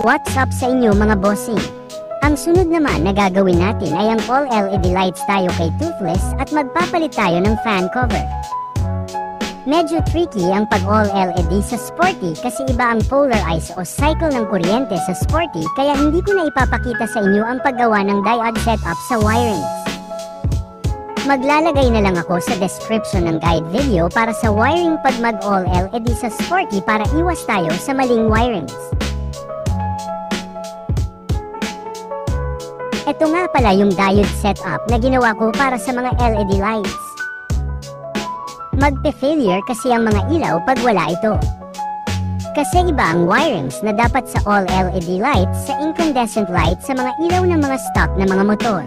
What's up sa inyo mga bossing? Ang sunod naman na gagawin natin ay ang all LED lights tayo kay Toothless at magpapalit tayo ng fan cover. Medyo tricky ang pag all LED sa Sporty kasi iba ang polarize o cycle ng kuryente sa Sporty kaya hindi ko na ipapakita sa inyo ang paggawa ng diode setup sa wirings. Maglalagay na lang ako sa description ng guide video para sa wiring pag mag all LED sa Sporty para iwas tayo sa maling wirings. Ito nga pala yung diode setup na ginawa ko para sa mga LED lights. Magpe-failure kasi ang mga ilaw pag wala ito. Kasi iba ang wirings na dapat sa all LED lights sa incandescent light sa mga ilaw ng mga stock na mga motor.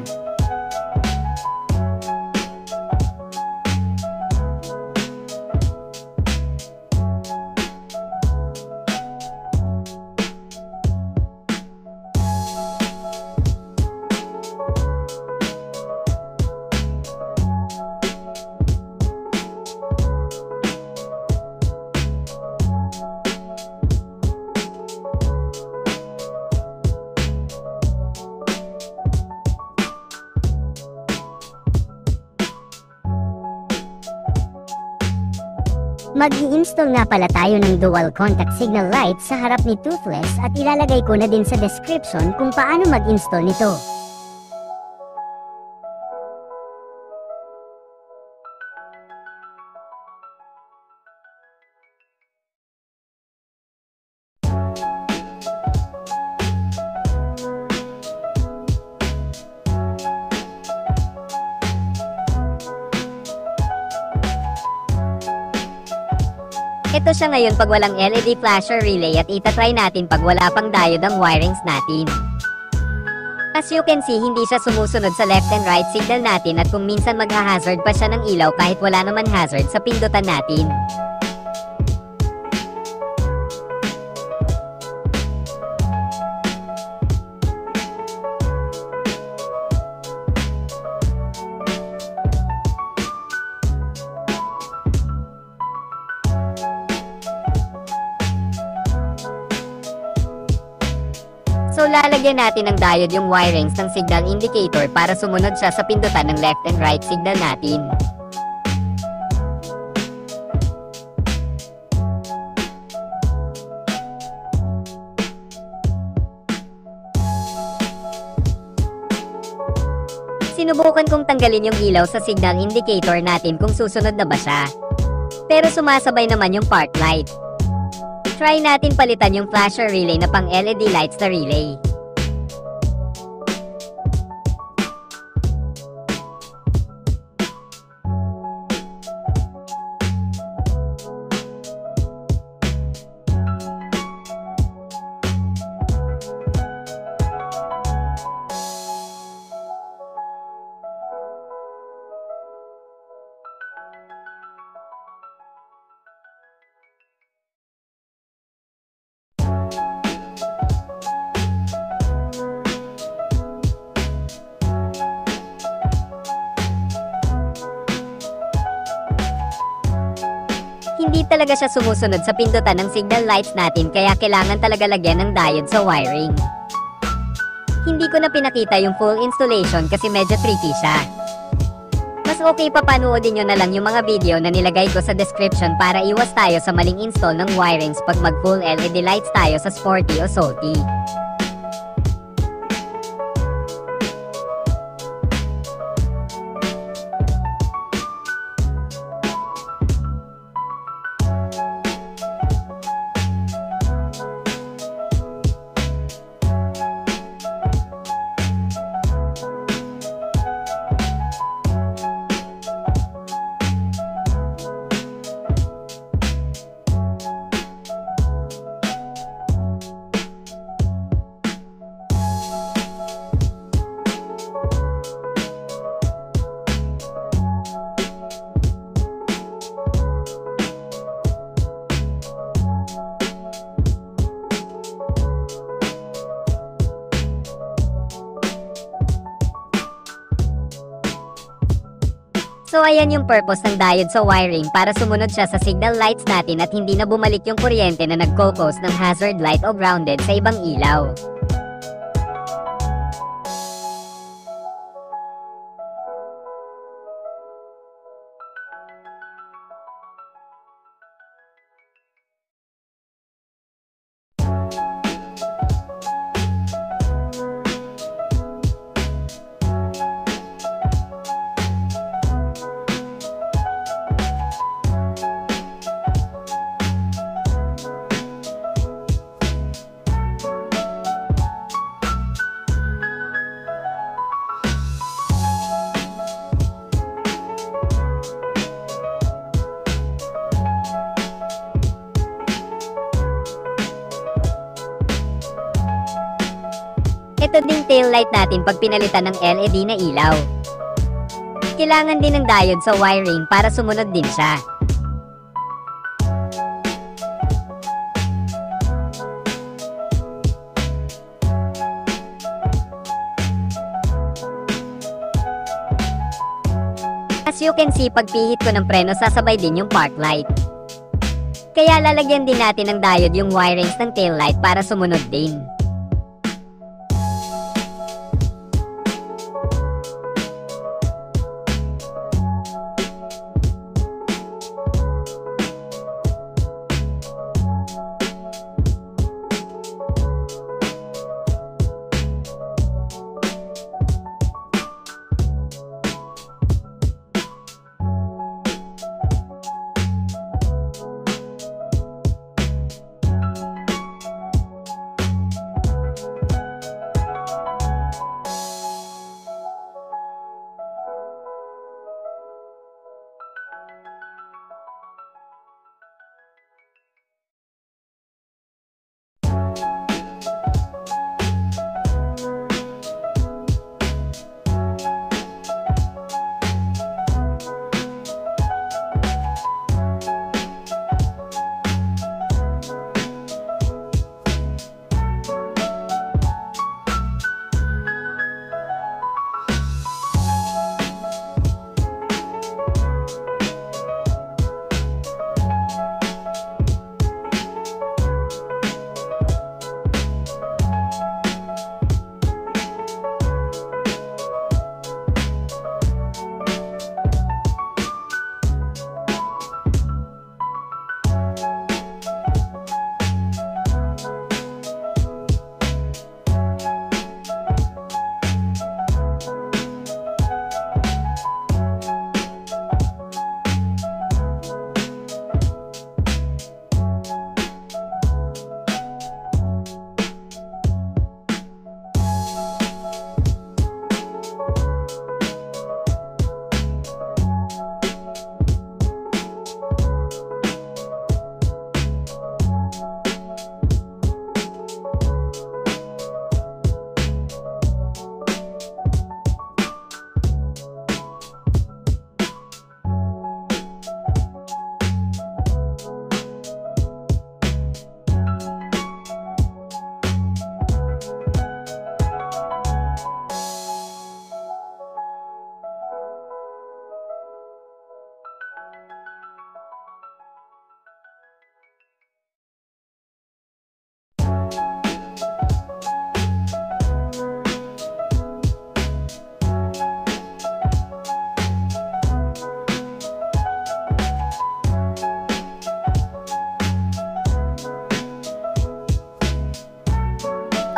Mag-i-install nga pala tayo ng dual contact signal light sa harap ni Toothless at ilalagay ko na din sa description kung paano mag-install nito. Ito siya ngayon pag walang LED flasher relay at itatry natin pag wala pang diode ang wirings natin. As you can see, hindi siya sumusunod sa left and right signal natin at kung minsan magha-hazard pa siya ng ilaw kahit wala naman hazard sa pindutan natin. So lalagyan natin ng diode yung wirings ng signal indicator para sumunod siya sa pindutan ng left and right signal natin. Sinubukan kong tanggalin yung ilaw sa signal indicator natin kung susunod na ba siya. Pero sumasabay naman yung park light. Try natin palitan yung flasher relay na pang LED lights na relay. Hindi talaga siya sumusunod sa pindutan ng signal lights natin kaya kailangan talaga lagyan ng diode sa wiring. Hindi ko na pinakita yung full installation kasi medyo tricky siya. Mas okay pa panoodin nyo na lang yung mga video na nilagay ko sa description para iwas tayo sa maling install ng wirings pag mag full LED lights tayo sa Sporty o Salty. So ayan yung purpose ng diode sa wiring para sumunod siya sa signal lights natin at hindi na bumalik yung kuryente na nagko-cause ng hazard light o grounded sa ibang ilaw. Ito ding taillight natin pag pinalitan ng LED na ilaw. Kailangan din ng diode sa wiring para sumunod din siya. As you can see, pag pihit ko ng preno, sasabay din yung park light. Kaya lalagyan din natin ng diode yung wirings ng taillight para sumunod din.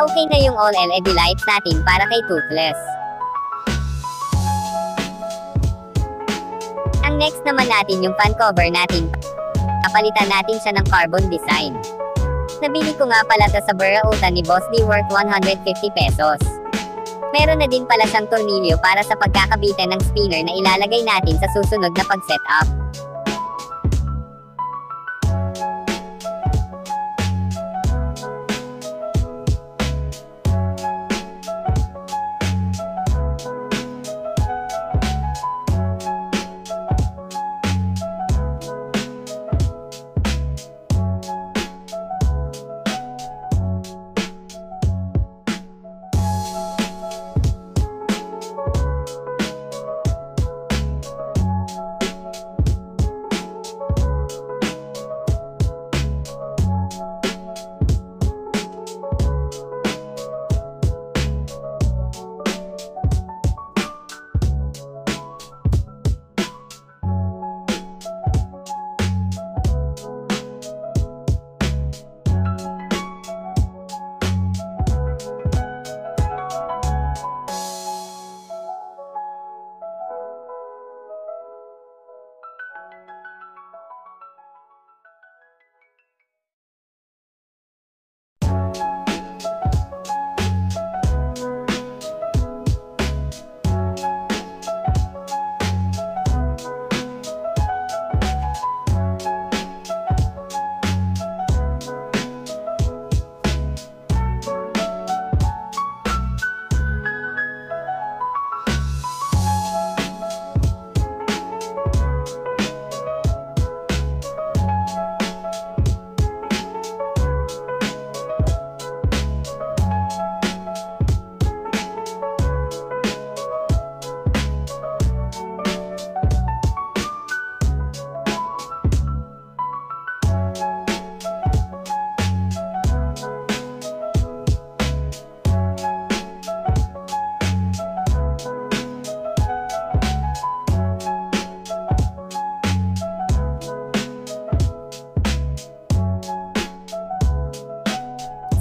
Okay na yung all LED lights natin para kay Toothless. Ang next naman natin yung fan cover natin. Kapalitan natin siya ng carbon design. Nabili ko nga pala sa Burautan ni Boss D, worth 150 pesos. Meron na din pala siyang tornilyo para sa pagkakabitan ng spinner na ilalagay natin sa susunod na pag-setup.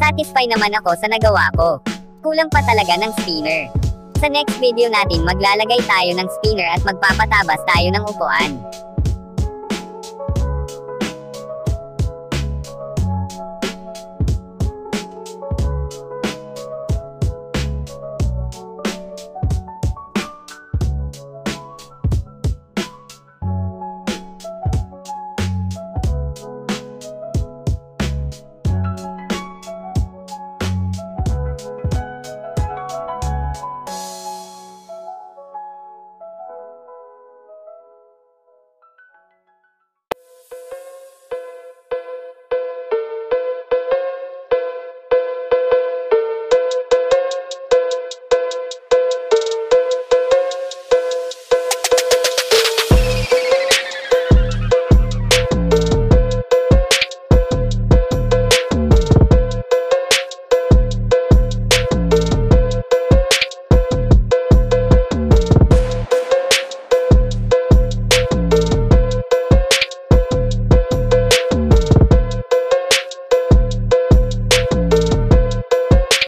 Satisfy naman ako sa nagawa ko. Kulang pa talaga ng spinner. Sa next video natin maglalagay tayo ng spinner at magpapatabas tayo ng upuan.